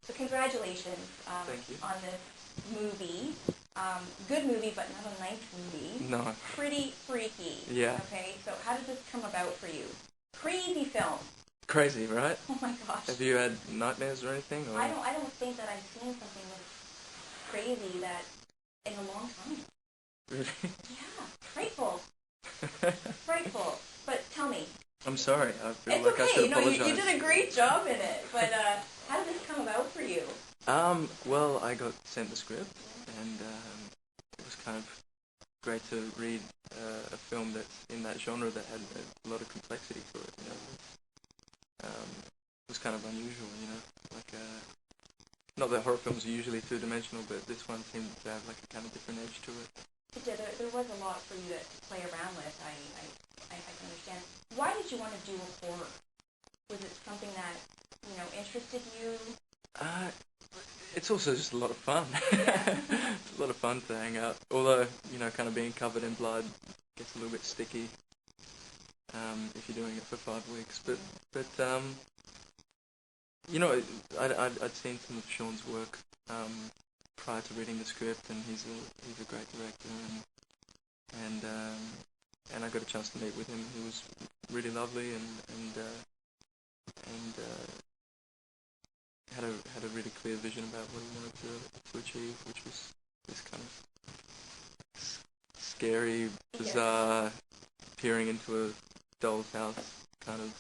So congratulations Thank you. on this movie. Good movie, but not a nice movie. No. Pretty freaky. Yeah. Okay, so how did this come about for you? Crazy film. Crazy, right? Oh my gosh. Have you had nightmares or anything? Or? I don't think that I've seen something this crazy that in a long time. Really? Yeah, frightful. Frightful. But tell me. I'm sorry. I feel It's like okay. I should apologize. You did a great job in it. But how did this come about for you? Well, I got sent the script, and it was kind of great to read a film that's in that genre that had a lot of complexity to it. It was kind of unusual, like not that horror films are usually two-dimensional, but this one seemed to have like a kind of different edge to it. Yeah, there was a lot for you to play around with. I can understand. Why did you want to do a horror? Was it something that interested you? It's also just a lot of fun. Yeah. It's a lot of fun to hang out. Although, kind of being covered in blood gets a little bit sticky if you're doing it for 5 weeks. But I'd seen some of Sean's work prior to reading the script, and he's a great director, and I got a chance to meet with him. He was really lovely and had a really clear vision about what he wanted to achieve, which was this kind of scary, bizarre, peering into a doll's house kind of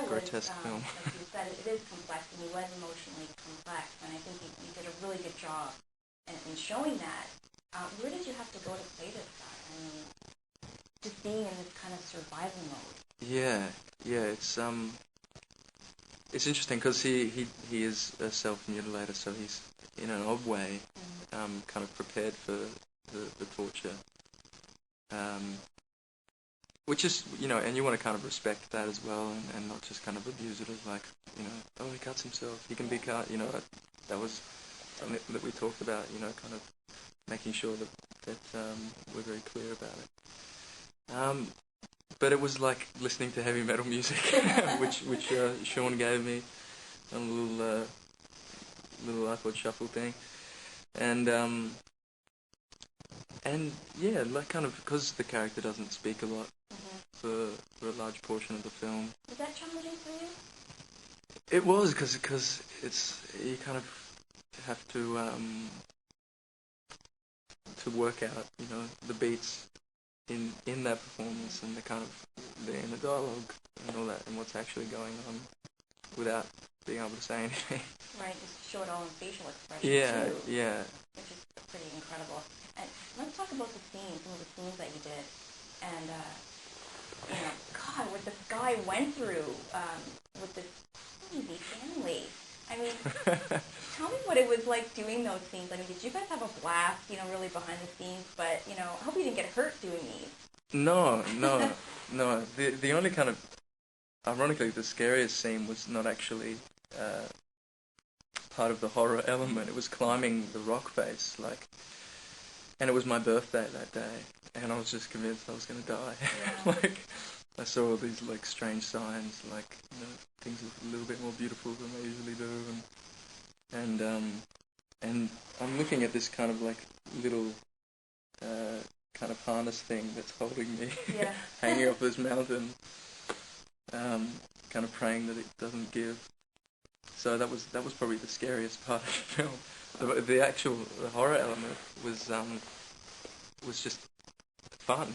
grotesque film. Like you said, it is complex, and he was emotionally complex, and I think you did a really good job in showing that. Where did you have to go to play this guy? I mean, just being in this kind of survival mode. Yeah, it's interesting because he is a self-mutilator, so he's in an odd way kind of prepared for the torture, which is and you want to kind of respect that as well, and not just kind of abuse it as like oh, he cuts himself, he can be cut, that was something that we talked about, kind of making sure that we're very clear about it. But it was like listening to heavy metal music, which Sean gave me on a little iPod shuffle thing, and yeah, like kind of because the character doesn't speak a lot for a large portion of the film. Was that challenging for you? It was because you kind of have to work out the beats in that performance and the inner dialogue and all that and what's actually going on without being able to say anything. Right, just show it all in facial expression too. Yeah. Which is pretty incredible. And let's talk about the scenes, some of the scenes that you did. And, God, what this guy went through with this crazy family. I mean, tell me what it was like doing those scenes. I mean, did you guys have a blast, really behind the scenes? But, I hope you didn't get hurt doing these. No. The only kind of, ironically, the scariest scene was not actually part of the horror element. It was climbing the rock face, and it was my birthday that day, and I was just convinced I was going to die. Yeah. I saw all these strange signs, things a little bit more beautiful than they usually do, and I'm looking at this kind of little kind of harness thing that's holding me, hanging off this mountain, kind of praying that it doesn't give. So that was probably the scariest part of the film. The actual horror element was just fun,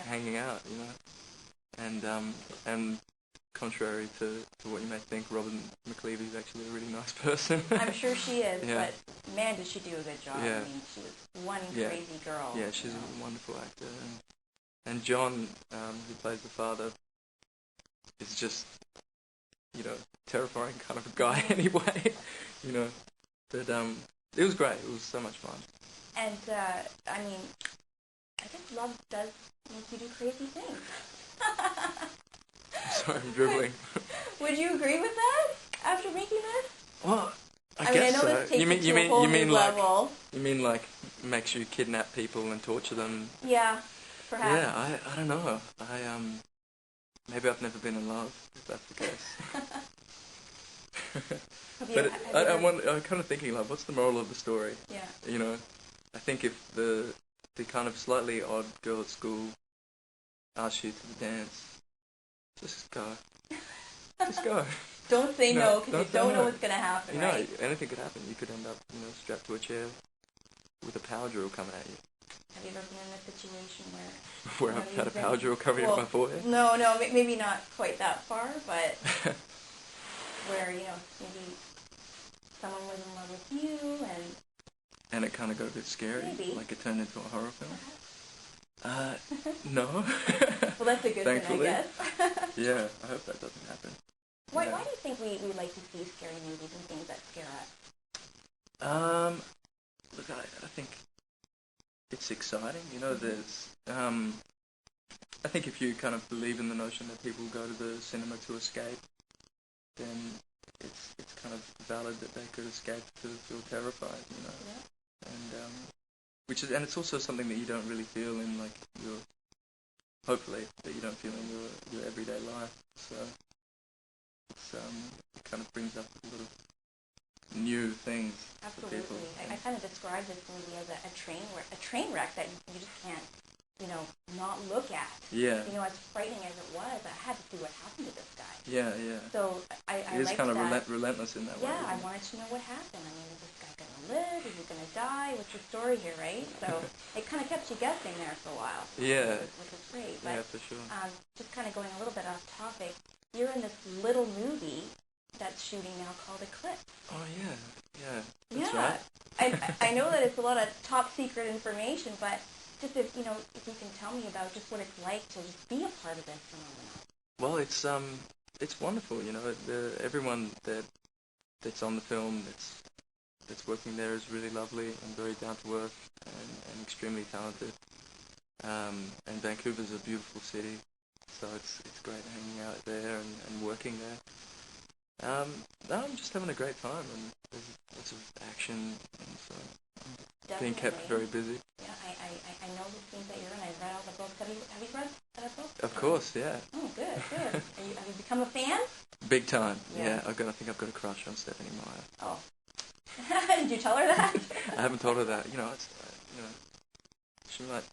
hanging out, and contrary to what you may think, Robin McLeavy is actually a really nice person. I'm sure she is, but man, did she do a good job. Yeah. I mean, she was one crazy girl. Yeah, she's a wonderful actor. And John, who plays the father, is just, terrifying kind of a guy anyway, But it was great. It was so much fun. And, I mean, I guess love does make you do crazy things. Sorry, I'm dribbling. Would you agree with that after making this? Well, I guess know so. This takes it to a whole new level. You mean makes you kidnap people and torture them? Yeah, perhaps. Yeah, I don't know. Maybe I've never been in love, if that's the case. Have you, But have you ever, I'm kind of thinking, like, what's the moral of the story? yeah. You know, I think if the kind of slightly odd girl at school asks you to dance, just go. Just go. Don't say no, because you say don't know no. what's going to happen, You know, right? anything could happen. You could end up, strapped to a chair with a power drill coming at you. Have you ever been in a situation where... Where I've had a power drill coming at my forehead? No, maybe not quite that far, but where, maybe someone was in love with you And it kind of got a bit scary, maybe. like it turned into a horror film. No. Well, that's a good Thankfully. thing, I guess. Yeah, I hope that doesn't happen. Why Yeah. do you think we like to see scary movies and things that scare us? Look, I think it's exciting. There's, I think if you kind of believe in the notion that people go to the cinema to escape, then it's kind of valid that they could escape to feel terrified, Yeah. And it's also something that you don't really feel in, like, hopefully, that you don't feel in your everyday life. So it kind of brings up a lot of new things for people. Absolutely. I kind of describe this movie as a train wreck that you just can't, not look at. Yeah. As frightening as it was, I had to see what happened to this guy. Yeah, yeah. So I It is liked kind of that. relentless in that way. Yeah, I wanted to know what happened. I mean, is this guy going to live? Is he going to die? What's the story here, right? So it kind of kept you guessing there for a while. Yeah. Which is great. But, Yeah, for sure. just kind of going a little bit off topic, you're in this little movie that's shooting now called Eclipse. Oh, yeah. Yeah. That's right. I know that it's a lot of top secret information, but just if you can tell me about just what it's like to just be a part of this phenomenon. Well, it's wonderful. Everyone that's on the film that's working there is really lovely and very down to earth and extremely talented. And Vancouver's a beautiful city, so it's great hanging out there and working there. No, I'm just having a great time, and there's lots of action, and so I'm being kept very busy. Yeah, I know the scenes that you're in. I've read all the books. Have you read that book? Of course, yeah. Oh, good. Have you become a fan? Big time. Yeah. I think I've got a crush on Stephanie Meyer. Oh. Did you tell her that? I haven't told her that. She might.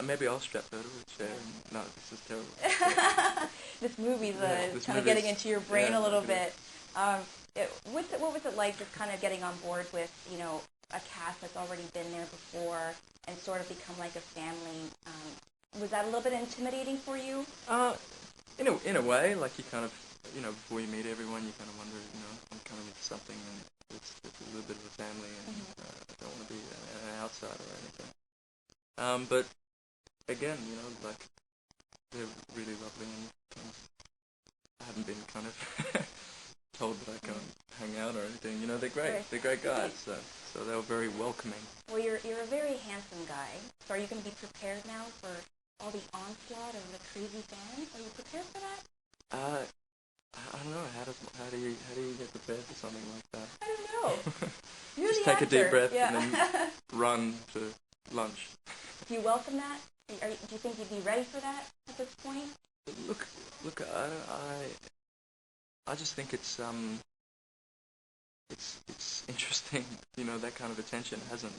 Maybe I'll strap her to a chair. No, this is terrible. This movie's kind of getting into your brain a little bit. What was it like just kind of getting on board with, a cast that's already been there before and sort of become like a family? Was that a little bit intimidating for you? In a way, like you kind of, before you meet everyone, you kind of wonder, I'm coming into something and it's a little bit of a family and I don't want to be an outsider or anything. But again, like they're really lovely and I haven't been kind of told that I can't hang out or anything. They're great. Right. They're great guys. So they were very welcoming. Well, you're a very handsome guy. So are you going to be prepared now for all the onslaught of the crazy fans? Are you prepared for that? I don't know. How do you get prepared for something like that? I don't know. You're Just the take actor. a deep breath Yeah. and then run to lunch. Do you welcome that? Do you think you'd be ready for that at this point? Look. I just think it's interesting. That kind of attention hasn't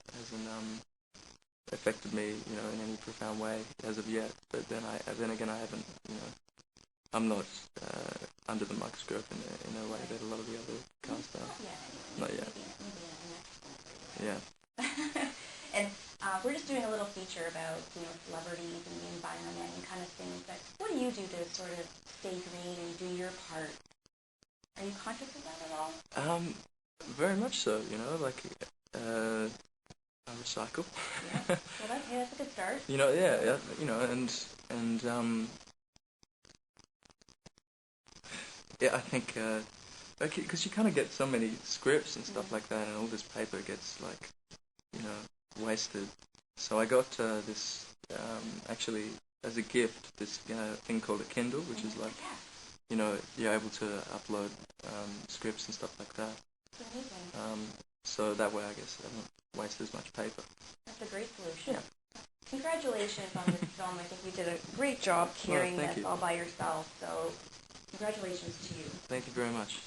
affected me, in any profound way as of yet. But then again, I haven't, I'm not under the microscope in a way that a lot of the other cast are. Not yet. Yeah. And we're just doing a little feature about, celebrities and the environment and kind of things. But what do you do to sort of stay green and do your part? Are you conscious of that at all? Very much so. Like I recycle. Yeah. Well, that's a good start. I think because you kind of get so many scripts and stuff like that, and all this paper gets wasted. So I got this actually as a gift this thing called a Kindle, which is like you're able to upload scripts and stuff like that. Amazing. So that way I guess I don't waste as much paper. That's a great solution. Yeah. Congratulations on this film. I think you did a great job carrying this all by yourself. So congratulations to you. Thank you very much.